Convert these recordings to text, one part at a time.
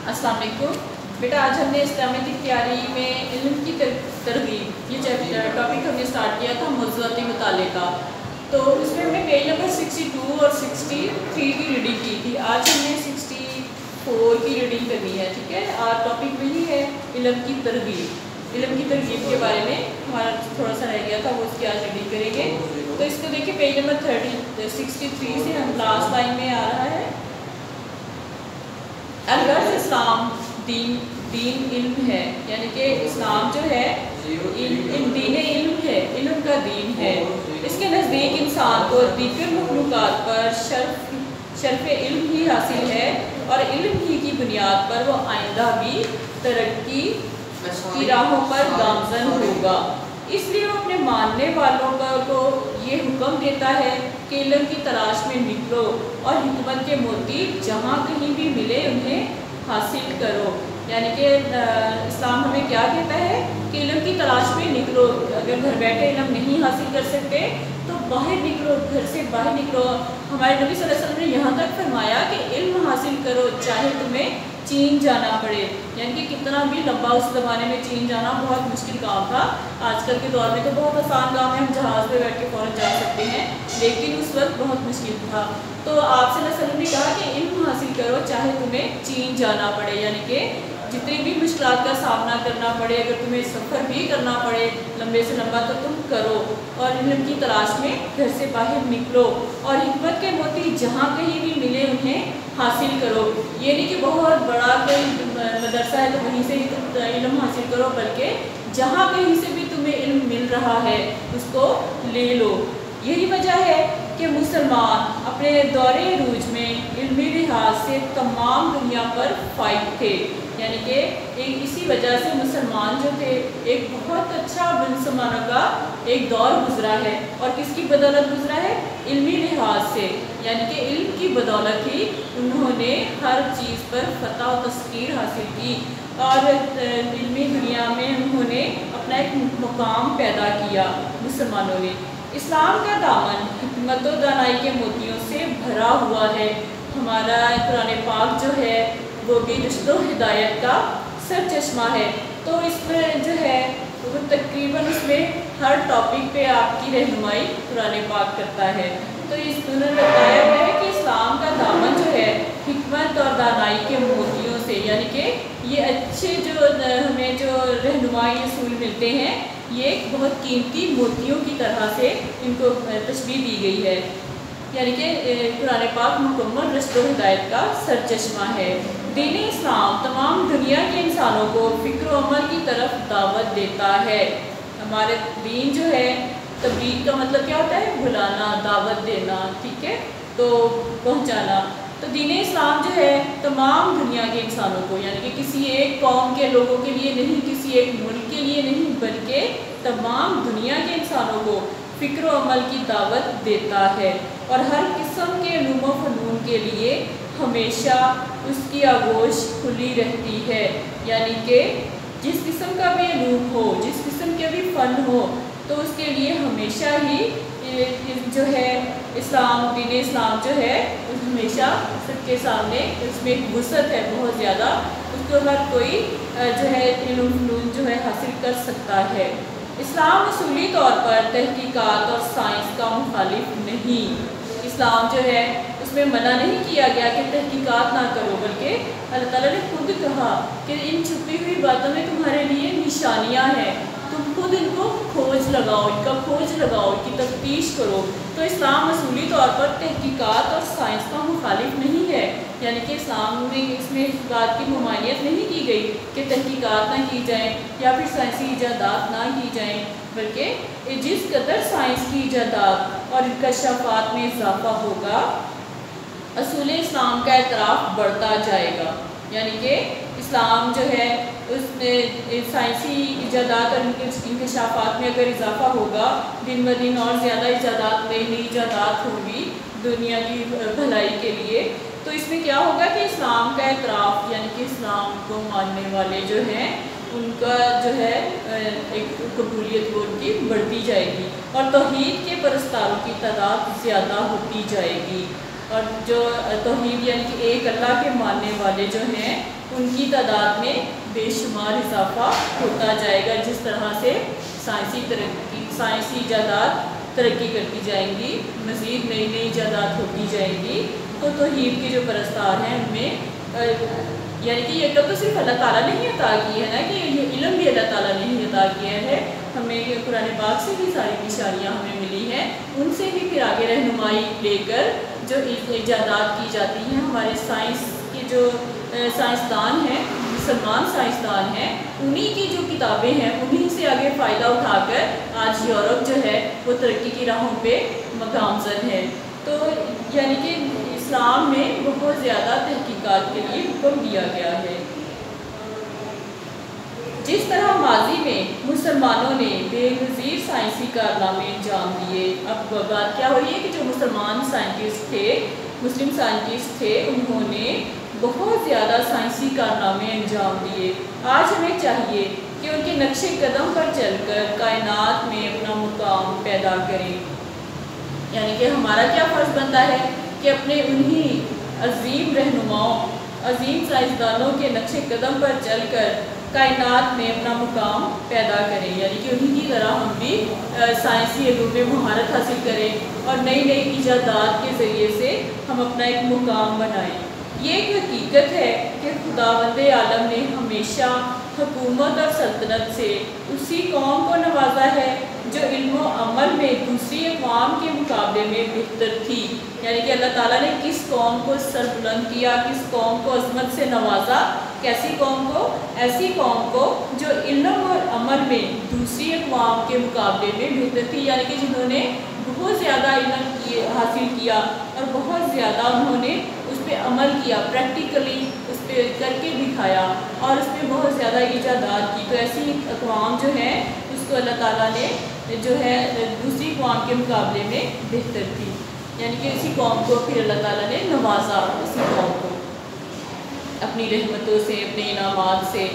अस्सलाम वालेकुम बेटा, आज हमने इस्लामी तैयारी में इल्म की तरगीब ये टॉपिक हमने स्टार्ट किया था मौज़ूआती मुताले का। तो उसमें हमने पेज नंबर 62 और 63 की रीडिंग की थी। आज हमने 64 की रीडिंग करनी है, ठीक है। आज टॉपिक वही है इल्म की तरगीब। इल्म की तरगीब के बारे में हमारा थोड़ा सा रह गया था, वो उसकी आज रीडिंग करेंगे। तो इसको देखिए पेज नंबर 63 से हम लास्ट लाइन में आ रहा है। अलगर्ज़ इस्लाम दीन इल्म है, यानी कि इस्लाम जो है दीन इल्म है, इल्म का दीन है। इसके नज़दीक इंसान को दीगर मखलूक़ात पर शर्फ़ इल्म ही हासिल है और इल्म ही की बुनियाद पर वो आइंदा भी तरक्की की राहों पर गामज़न होगा। इसलिए वो अपने मानने वालों को ये हुक्म देता है कि इल्म की तलाश में निकलो और हिकमत के मोती जहाँ कहीं भी मिले उन्हें हासिल करो। यानी कि इस्लाम हमें क्या कहता है कि इल्म की तलाश में निकलो। अगर घर बैठे इल्म नहीं हासिल कर सकते तो बाहर निकलो, घर से बाहर निकलो। हमारे नबी सल्लल्लाहु अलैहि वसल्लम ने यहाँ तक फरमाया कि इल्म हासिल करो चाहे तुम्हें चीन जाना पड़े। यानी कि कितना भी लंबा उस ज़माने में चीन जाना बहुत मुश्किल काम था। आजकल के दौर में तो बहुत आसान काम है, हम जहाज़ पे बैठ के फ़ौरन जा सकते हैं, लेकिन उस वक्त बहुत मुश्किल था। तो आप सल्लल्लाहु अलैहि वसल्लम ने कहा कि इल्म हासिल करो चाहे तुम्हें चीन जाना पड़े। यानी कि जितनी भी मुश्किलात का सामना करना पड़े, अगर तुम्हें सफ़र भी करना पड़े लंबे से लंबा, तो तुम करो और इल्म की तलाश में घर से बाहर निकलो और हिकमत के मोती जहाँ कहीं भी मिले उन्हें हासिल करो। ये नहीं कि बहुत बड़ा कोई मदरसा है तो वहीं से ही तुम इल्म हासिल करो, बल्कि जहाँ कहीं से भी तुम्हें इल्म मिल रहा है उसको ले लो। यही वजह है कि मुसलमान अपने दौरे अरूज में इल्मी लिहाज से तमाम दुनिया पर फाइट थे। यानी कि इसी वजह से मुसलमान जो थे एक बहुत अच्छा मुसलमानों का एक दौर गुजरा है। और किसकी बदौलत गुजरा है? इल्मी लिहाज से, यानी कि इल्म की बदौलत ही उन्होंने हर चीज़ पर फतह और तस्कीर हासिल की और इल्मी दुनिया में उन्होंने अपना एक मुकाम पैदा किया मुसलमानों ने। इस्लाम का दामन हिकमत और दानाई के मोतियों से भरा हुआ है। हमारा कुरान पाक जो है वो भी रुश्द और हिदायत का सर चश्मा है। तो इसमें जो है वो तकरीबन उसमें हर टॉपिक पे आपकी रहनुमाई कुरान पाक करता है। तो इस उन्होंने बताया गया है कि इस्लाम का दामन जो है हिकमत और दानाई के मोतियों से, यानी कि ये अच्छे जो हमें जो रहनुमाई असूल मिलते हैं ये बहुत कीमती मोतियों की तरह से इनको तशबीह दी गई है। यानी कि कुरान पाक मुकम्मल रुश्द और हिदायत का सर चश्मा है। दीन इस्लाम तमाम दुनिया के इंसानों को फ़िक्र और अमल की तरफ दावत देता है। हमारे दीन जो है, तबलीग का मतलब क्या होता है? बुलाना, दावत देना, ठीक है, तो पहुंचाना। तो दीन इस्लाम जो है तमाम दुनिया के इंसानों को, यानी कि किसी एक कौम के लोगों के लिए नहीं, किसी एक मुल्क के लिए नहीं, बल्कि तमाम दुनिया के इंसानों को फ़िक्र और अमल की दावत देता है। और हर किस्म के इल्म व फ़नून के लिए हमेशा उसकी आगोश खुली रहती है। यानी कि जिस किस्म का भी इल्म हो, जिस किस्म के भी फ़न हो, तो उसके लिए हमेशा ही जो है दीन इस्लाम जो है हमेशा सबके सामने उसमें एक वुसअत है बहुत ज़्यादा, उसको हर कोई जो है इल्म फ़नून जो है हासिल कर सकता है। इस्लाम उसूली तौर पर तहकीकात और साइंस का मुखालिफ नहीं। इस्लाम जो है उसमें मना नहीं किया गया कि तहकीकात ना करो, बल्कि अल्लाह ताला ने खुद कहा कि इन छुपी हुई बातों में तुम्हारे लिए निशानियाँ हैं, तुम खुद इनको खोज लगाओ, इनका खोज लगाओ, इनकी तफ्तीश करो। तो इस्लाम असूली तौर पर तहकीकात और साइंस का मुखालिफ नहीं है। यानी कि इस्लाम में इसमें इस बात की ममानियत नहीं की गई कि तहकीकात ना की जाएँ या फिर साइंसी इजादात ना की जाएँ, बल्कि जिस कदर साइंस की इजादात और इंकशाफात में इजाफा होगा असूल इस्लाम का एतराफ़ बढ़ता जाएगा। यानी कि इस्लाम जो है उसमें साइंसी इजादात और इंकशाफात में अगर इजाफा होगा, दिन ब दिन और ज़्यादा इजादात, नई नई इजादात होंगी दुनिया की भलाई के लिए, तो इसमें क्या होगा कि इस्लाम का एतराफ़, यानी कि इस्लाम को मानने वाले जो हैं उनका जो है एक कबूलियत वो उनकी बढ़ती जाएगी और तौहीद के परस्तारों की तादाद ज़्यादा होती जाएगी। اور جو توحید یعنی کہ ایک اللہ کے ماننے والے جو ہیں ان کی تعداد میں بے شمار اضافہ ہوتا جائے گا، جس طرح سے سائنسی ایجادات ترقی کرتی جائیں گی، مزید نئی نئی ایجادات ہوتی جائیں گی، تو توحید کے جو پرستار ہیں ان میں یعنی کہ یہ تو صرف اللہ تعالیٰ نے ہی عطا کی ہے نا، کہ یہ علم بھی اللہ تعالیٰ نے ہی عطا کیا ہے ہمیں، قرآن پاک سے بھی ساری نشانیاں ہمیں ملی ہیں، ان سے بھی پھر آگے رہنمائی لے کر جو ایجادات کی جاتی ہیں ہمارے سائنس کے جو سائنسدان ہیں، مسلمان سائنسدان ہیں، انہی کی جو کتابیں ہیں انہی سے آگے فائدہ اٹھا کر آج یورپ جو ہے وہ ترقی کی راہوں پہ گامزن ہے۔ تو یعنی کہ اسلام میں بہت زیادہ تحقیقات کے لیے حکم دیا گیا ہے۔ جس طرح ماضی میں مسلمانوں نے بے نظیر سائنسی کارنامے انجام دیے، اب بات کیا ہو رہی ہے کہ جو مسلمان سائنٹسٹ تھے، مسلم سائنٹسٹ تھے، انہوں نے بہت زیادہ سائنسی کارنامے انجام دیے۔ آج ہمیں چاہیے کہ ان کے نقش قدم پر چل کر کائنات میں اپنا مقام پیدا کریں، یعنی کہ ہمارا کیا فرض بنتا ہے کہ اپنے انہی عظیم رہنماؤں، عظیم سائنسدانوں کے نقش قدم پر چل کر کائنات میں اپنا مقام پیدا کریں، یعنی کہ انہی کی طرح ہم بھی سائنسی علوم میں مہارت حاصل کریں اور نئی نئی ایجادات کے ذریعے سے ہم اپنا ایک مقام بنائیں۔ یہ ایک حقیقت ہے کہ خداوند عالم نے ہمیشہ حکومت اور سلطنت سے اسی قوم کو نوازا ہے جو علم و عمل میں دوسری اقوام کے مقابلے میں بہتر تھی، یعنی کہ اللہ تعالیٰ نے کس قوم کو سربلند کیا، کس قوم کو عظمت سے نوازا، کیسی قوم کو؟ ایسی قوم کو جو علم اور عمل میں دوسری اقوام کے مقابلے میں بہتر تھی، یعنی کہ جنہوں نے بہت زیادہ علم حاصل کیا اور بہت زیادہ انہوں نے اس پہ عمل کیا، پریکٹیکلی اس پہ کر کے دکھایا اور اس پہ بہت زیادہ ایجادات کی، تو ایسی اقوام جو ہیں اس کو اللہ تعالیٰ نے جو ہے دوسری قوم کے مقابلے میں بہتر تھی، یعنی کہ اسی قوم کو پھر اللہ تعالیٰ نے نوازا، اسی قوم کو اپنی رحمتوں سے، اپنے انعامات سے۔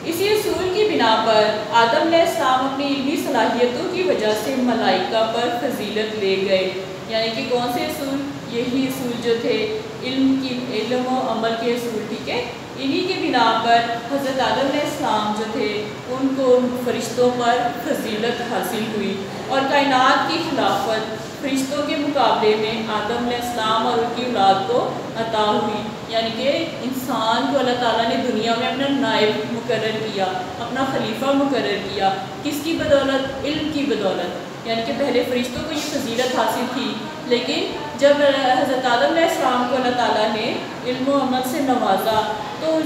اسی اصول کی بنا پر آدم علیہ السلام اپنی علمی صلاحیتوں کی وجہ سے ملائکہ پر فضیلت لے گئے، یعنی کہ کون سے اصول؟ یہی اصول جو تھے علم و عمل کے اصول، ٹھیک ہے، انہی کے بنا پر حضرت آدم علیہ السلام جو تھے ان کو فرشتوں پر فضیلت حاصل ہوئی اور کائنات کی خلافت فرشتوں کے مقابلے میں آدم علیہ السلام اور ان کی اولاد کو عطا ہوئی، یعنی کہ انسان کو اللہ تعالیٰ نے دنیا میں اپنا نائب مقرر کیا، اپنا خلیفہ مقرر کیا، کس کی بدولت؟ علم کی بدولت، یعنی کہ پہلے فرشتوں کو یہ فضیلت حاصل تھی، لیکن جب حضرت آدم علیہ السلام کو اللہ تعالیٰ نے علم و عمل سے نوازا تو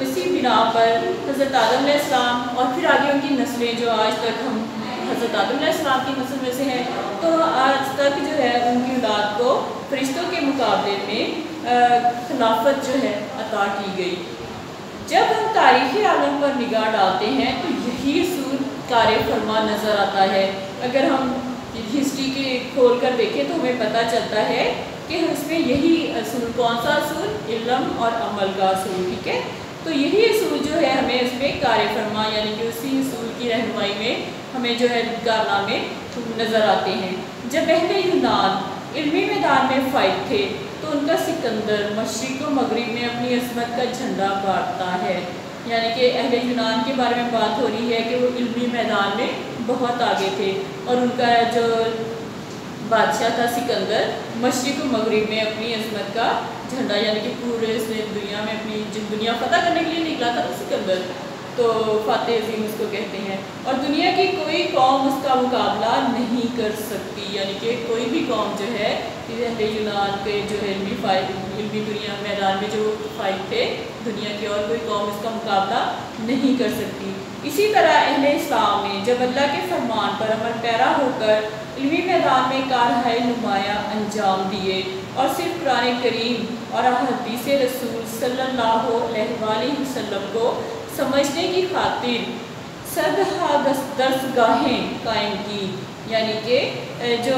اسی بنا پر حضرت آدم علیہ السلام اور پھر آگے ان کی نسلیں جو آج تک ہم حضرت آدم علیہ السلام کی نسل میں سے ہیں، تو آج تک جو ہے ان کی اولاد کو فرشتوں کے مقابلے میں خلافت جو ہے عطا کی گئی۔ جب ہم تاریخ عالم پر نگاہ ڈالتے ہیں تو یہی اصول کار فرما نظر آتا ہے۔ اگر ہم ہسٹری کے کھول کر دیکھیں تو ہمیں پتہ چلتا ہے کہ اس میں یہی اصول، کون سا اصول؟ علم اور عمل کا اصول، ٹھیک ہے، تو یہی اصول جو ہے ہمیں اس میں کار فرما یعنی کہ اسی اصول کی رہنمائی میں ہمیں جو ہے کارنامے نظر آتے ہیں۔ جب اہل یونان علمی میدان میں فائق تھے تو ان کا سکندر مشرق و مغرب میں اپنی عظمت کا جھنڈا گاڑتا ہے، یعنی کہ اہل یونان کے بارے میں بات ہو رہی ہے کہ وہ علمی میدان میں بہت آگے تھے اور ان کا جو بادشاہ تھا سکندر مشرق و مغرب میں اپنی عظمت کا جھنڈا، یعنی کہ پورے اس نے دنیا میں اپنی دنیا فتح کرنے کے لیے نکلا تھا سکندر، تو فاتح عظیم اس کو کہتے ہیں، اور دنیا کی کوئی قوم اس کا مقابلہ نہیں کر سکتی، یعنی کہ کوئی بھی قوم جو ہے اہل یونان کے جو ہے علمی دنیا میدان میں جو فائق تھے، دنیا کی اور کوئی قوم اس کا مقابلہ نہیں کر سکتی۔ اسی طرح اہل اسلام نے جب اللہ کے فرمان پر عمل پیرا ہو کر علمی میدان میں کارہائے نمایاں انجام دیے اور صرف قرآن کریم اور حدیث رسول صلی اللہ علیہ وآلہ وسلم کو سمجھنے کی خاطر صدہا درسگاہیں قائم کی، یعنی کہ جو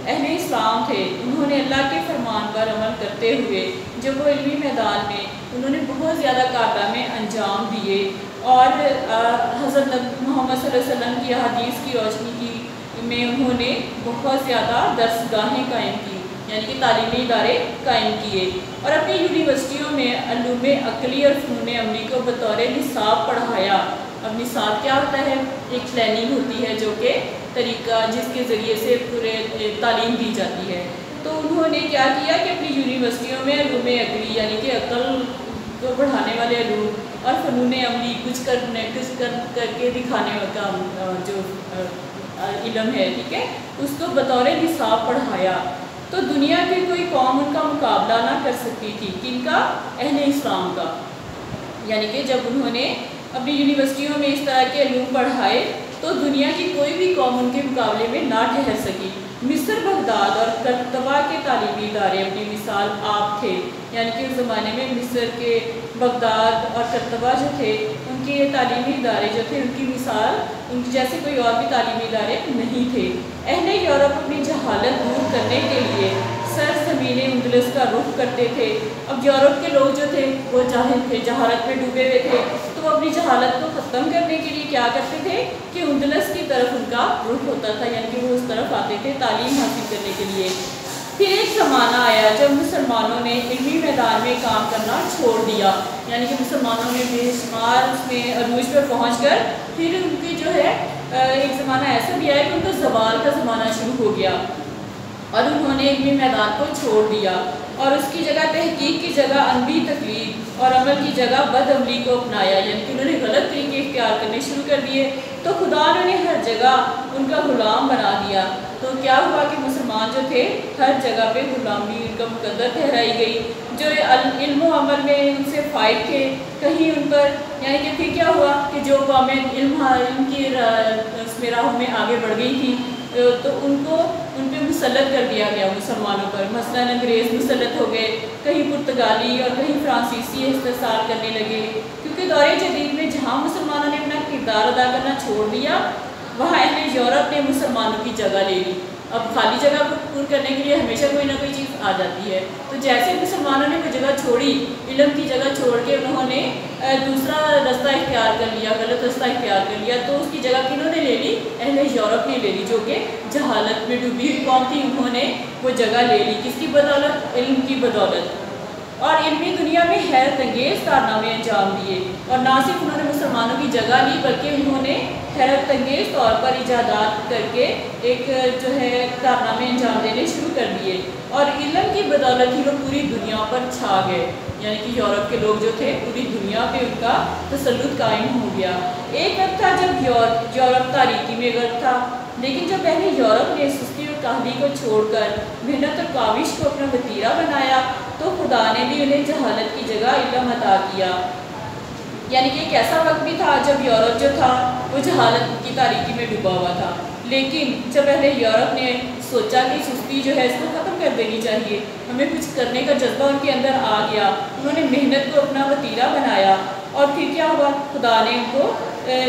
اہل اسلام تھے انہوں نے اللہ کے فرمان پر عمل کرتے ہوئے جب وہ علمی میدان میں انہوں نے بہت زیادہ کارنامے انجام دیے اور حضرت محمد صلی اللہ علیہ وسلم کی احادیث کی روشنی میں انہوں نے بہت زیادہ درسگاہیں قائم کی، यानी कि तालीमी इदारे कायम किए और अपनी यूनिवर्सिटियों में अलूम अक़ली और फ़नून अमली को बतौर निसाब पढ़ाया। अब निसाब क्या होता है? एक प्लानिंग होती है जो कि तरीका जिसके ज़रिए से पूरे तालीम दी जाती है। तो उन्होंने क्या किया कि अपनी यूनिवर्सिटियों में अलूम अक़ली यानी कि अक़ल को बढ़ाने वाले अलूम और फ़नून अमली कुछ करके दिखाने का जो इल्म है, ठीक है, उसको बतौर निसाब पढ़ाया। तो दुनिया की कोई कौम उनका मुकाबला ना कर सकती थी, किनका? अहले इस्लाम का। यानी कि जब उन्होंने अपनी यूनिवर्सिटियों में इस तरह के अलूम पढ़ाए तो दुनिया की कोई भी कौम उनके मुकाबले में ना ठहर सकी। मिस्र, बगदाद और करतबा के तालीमी इदारे अपनी मिसाल आप थे। यानी कि उस ज़माने में मिस्र के, बगदाद और करतबा जो थे उनके तालीमी इदारे जो थे उनकी मिसाल उनके जैसे कोई और भी तालीमी इदारे नहीं थे। अहले यूरोप अपनी जहालत दूर करने के लिए सरज़मीन अंदलस का रुख करते थे। अब यूरोप के लोग जो थे वो जाहिल थे, जहालत में डूबे हुए थे, तो वो अपनी जहालत को ख़त्म करने के लिए क्या करते थे कि अंदलस की तरफ उनका रुख होता था, यानी कि वो उस तरफ आते थे तालीम हासिल करने के लिए। फिर एक ज़माना आया जब मुसलमानों ने इल्मी मैदान में काम करना छोड़ दिया, यानी कि मुसलमानों ने बेशुमार उसमें अरूज पर पहुँच कर फिर उनकी जो है एक ज़माना ऐसा भी आया कि उनका ज़वाल का ज़माना शुरू हो गया और उन्होंने इल्मी मैदान को छोड़ दिया और उसकी जगह तहकीक की जगह अनबी तकलीद और अमल की जगह बदअमली को अपनाया, यानी कि उन्होंने गलत तरीके इख्तियार करने शुरू कर दिए। तो खुदा ने हर जगह उनका ग़ुलाम बना दिया। तो क्या हुआ कि मुसलमान जो थे हर जगह पे ग़ुलामी उनका मुकद्दर ठहराई गई। जो इल्म व अमल में उनसे फ़ायद थे कहीं उन पर, यानी कि फिर क्या हुआ कि जो कौमें इल्म की राह में आगे बढ़ गई थी तो उनको उन पर मुसल्लत कर दिया गया मुसलमानों पर। मसलन अंग्रेज़ मुसल्लत हो गए, कहीं पुर्तगाली और कहीं फ्रांसीसी इस्तेसार करने लगे, क्योंकि दौरे जदीद में जहाँ मुसलमानों ने अपना किरदार अदा करना छोड़ दिया वहाँ अहले यूरोप ने मुसलमानों की जगह ले ली। अब खाली जगह को पूर्ण करने के लिए हमेशा कोई ना कोई चीज़ आ जाती है। तो जैसे मुसलमानों ने वो जगह छोड़ी, इल्म की जगह छोड़ के उन्होंने दूसरा रास्ता इख्तियार कर लिया, गलत रास्ता इख्तियार कर लिया, तो उसकी जगह किन्होंने ले ली? अहले यूरोप ने ले ली, जो कि जहालत में डूबी हुई कौम थी। उन्होंने वो जगह ले ली, किसकी बदौलत? इल्म की बदौलत। और इल्मी दुनिया में हैरत अंगेज़ कारनामे अंजाम दिए और ना सिर्फ उन्होंने मुसलमानों की जगह ली बल्कि उन्होंने हैरत अंगेज़ तौर पर इजादात करके एक जो है कारनामे अंजाम देने शुरू कर दिए और इल्म की बदौलत ही वो पूरी दुनिया पर छा गए। यानी कि यूरोप के लोग जो थे पूरी दुनिया पे उनका तसल्लुत कायम हो गया। एक वक्त था जब यूरोप तारीकी में गर्क था, लेकिन जब पहले यूरोप ने सुस्ती और काहली को छोड़कर मेहनत और काविश को अपना वतीरा बनाया तो खुदा ने भी उन्हें जहालत की जगह इल्म अता किया। यानी कि एक ऐसा वक्त भी था जब यूरोप जो था वो जहालत की तारीकी में डूबा हुआ था, लेकिन जब पहले यूरोप ने सोचा कि सुस्ती जो है इसको ख़त्म कर देनी चाहिए, हमें कुछ करने का जज्बा उनके अंदर आ गया, उन्होंने मेहनत को अपना वतीरा बनाया और फिर क्या हुआ? खुदा ने उनको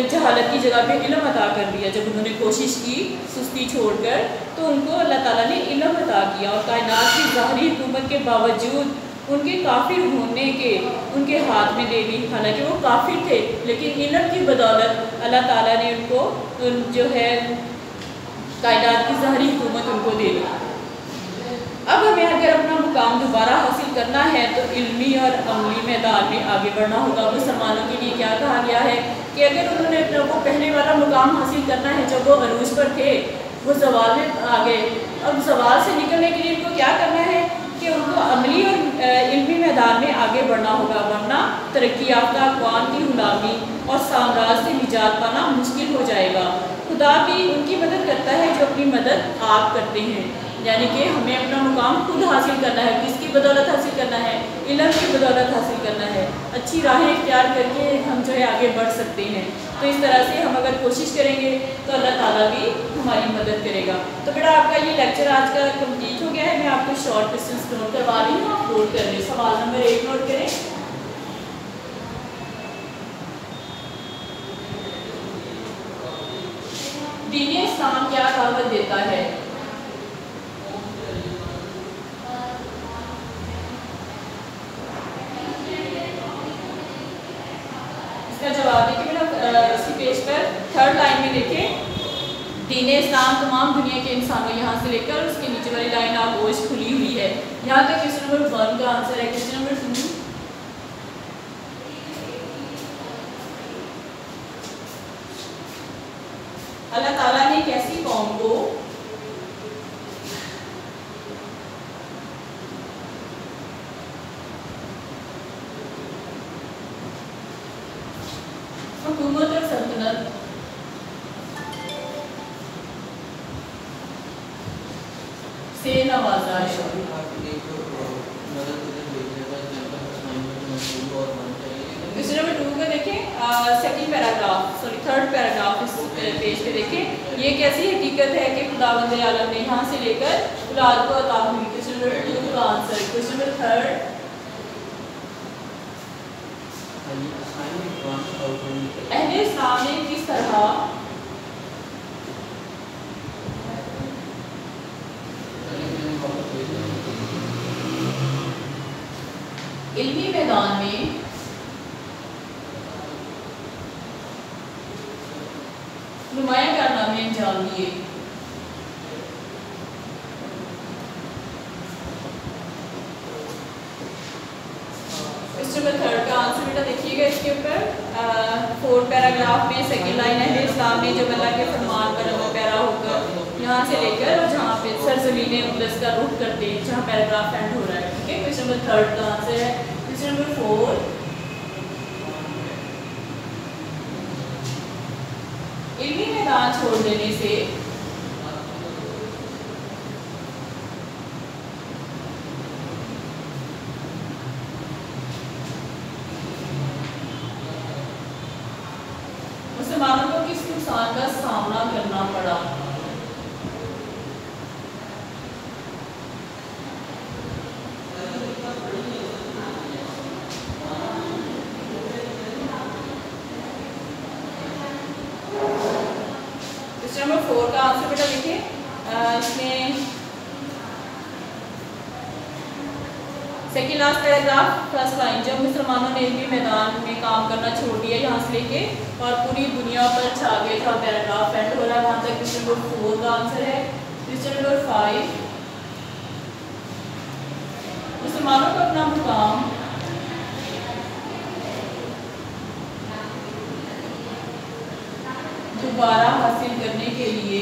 जहालत की जगह पे इल्म अता कर दिया। जब उन्होंने कोशिश की सुस्ती छोड़कर तो उनको अल्लाह ताला ने इल्म अता किया और कायनात की ज़ाहरी हुकूमत के बावजूद उनके काफिर होने के उनके हाथ में दे दी। हालांकि वो काफिर थे लेकिन इल्म की बदौलत अल्लाह ताला ने उनको जो है कायनात की ज़ाहरी हुकूमत उनको दे दी। अब हमें अगर अपना मुकाम दोबारा हासिल करना है तो इल्मी और अमली मैदान में आगे बढ़ना होगा। मुसलमानों के लिए क्या कहा गया है कि अगर उन्होंने अपना वो पहले वाला मुकाम हासिल करना है जब वो अरूज पर थे, वो ज़वाल में आ गए, अब ज़वाल से निकलने के लिए उनको क्या करना है कि उनको अमली और इल्मी मैदान में आगे बढ़ना होगा, वरना तरक्की याफ्ता अक़वाम की ग़ुलामी और साम्राज्य से निजात पाना मुश्किल हो जाएगा। खुदा भी उनकी मदद करता है जो अपनी मदद आप करते हैं। यानी कि हमें अपना मुकाम खुद हासिल करना है। किसकी बदौलत हासिल करना है? इल्म की बदौलत हासिल करना है। अच्छी राहें इख्तियार करके हम जो है आगे बढ़ सकते हैं। तो इस तरह से हम अगर कोशिश करेंगे तो अल्लाह ताला भी हमारी मदद करेगा। तो बेटा आपका ये लेक्चर आज का कंप्लीट हो गया है। मैं आपको शॉर्ट क्वेश्चंस नोट करवा रही हूँ, आप नोट कर लें। सवाल नंबर 1 नोट करें। दीन इस्लाम क्या दावत देता है? इसका जवाब देखिए बेटा इसी पेज पर 3rd लाइन में देखें। दीन इस्लाम तमाम दुनिया के इंसानों यहाँ से लेकर उसके नीचे वाले वाली लाइन आगोश खुली हुई है। यहाँ तक क्वेश्चन नंबर 1 का आंसर है। क्वेश्चन नंबर 2, अल्लाह ताला ने कैसी कौम को हुकूमत और सल्तनत से नवाजा है। क्वेश्चन नंबर 2 का देखें, second paragraph, sorry third paragraph इस पेज पे देखें। ये कैसी हकीकत है कि खुदावंद आलम ने यहाँ से लेकर औलाद को अता हुई। क्वेश्चन नंबर 2 का आंसर। क्वेश्चन नंबर 3, अहले इस्लाम ने किस तरह इल्मी मैदान में नुमाया कारनामे अंजाम दिए। क्वेश्चन नंबर 3 का आंसर बेटा देखिएगा इसके ऊपर। 4 पैराग्राफ में सेकंड लाइन है, इस्लाम ने जब अल्लाह के फरमान पर अमल पैरा होकर यहाँ से लेकर और जहाँ पे सरजमीन मुक़द्दस का रुख करते हैं, जहाँ पैराग्राफ एंड हो रहा है। ठीक है, क्वेश्चन नंबर 3 का आंसर है। क्वेश्चन नंबर 4, इल्मी मैदान छोड़ देने से मुसलमानों को किस नुकसान का सामना करना पड़ा। क्वेश्चन नंबर 4 का आंसर बेटा देखिए, इसमें second last paragraph first line, जब मुसलमानों ने इल्मी मैदान में काम करना छोड़ दिया यहाँ से लेके और पूरी दुनिया पर छा गए, जहाँ पैराग्राफ एंड हो रहा है वहाँ तक क्वेश्चन नंबर 4 का आंसर है। क्वेश्चन नंबर 5, मुसलमानों को अपना मुकाम दोबारा हासिल करने के लिए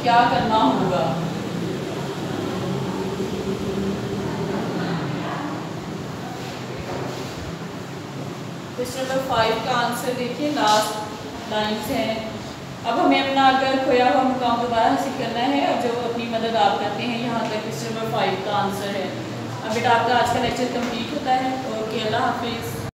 क्या करना होगा। क्वेश्चन नंबर 5 का आंसर देखिए, लास्ट लाइन्स हैं। अब हमें अपना अगर खोया हुआ मुकाम दोबारा हासिल करना है और जो अपनी मदद आप करते हैं, यहाँ तक क्वेश्चन नंबर 5 का आंसर है। अब बेटा आपका आज का लेक्चर कंप्लीट होता है। ओके, अल्लाह हाफिज़।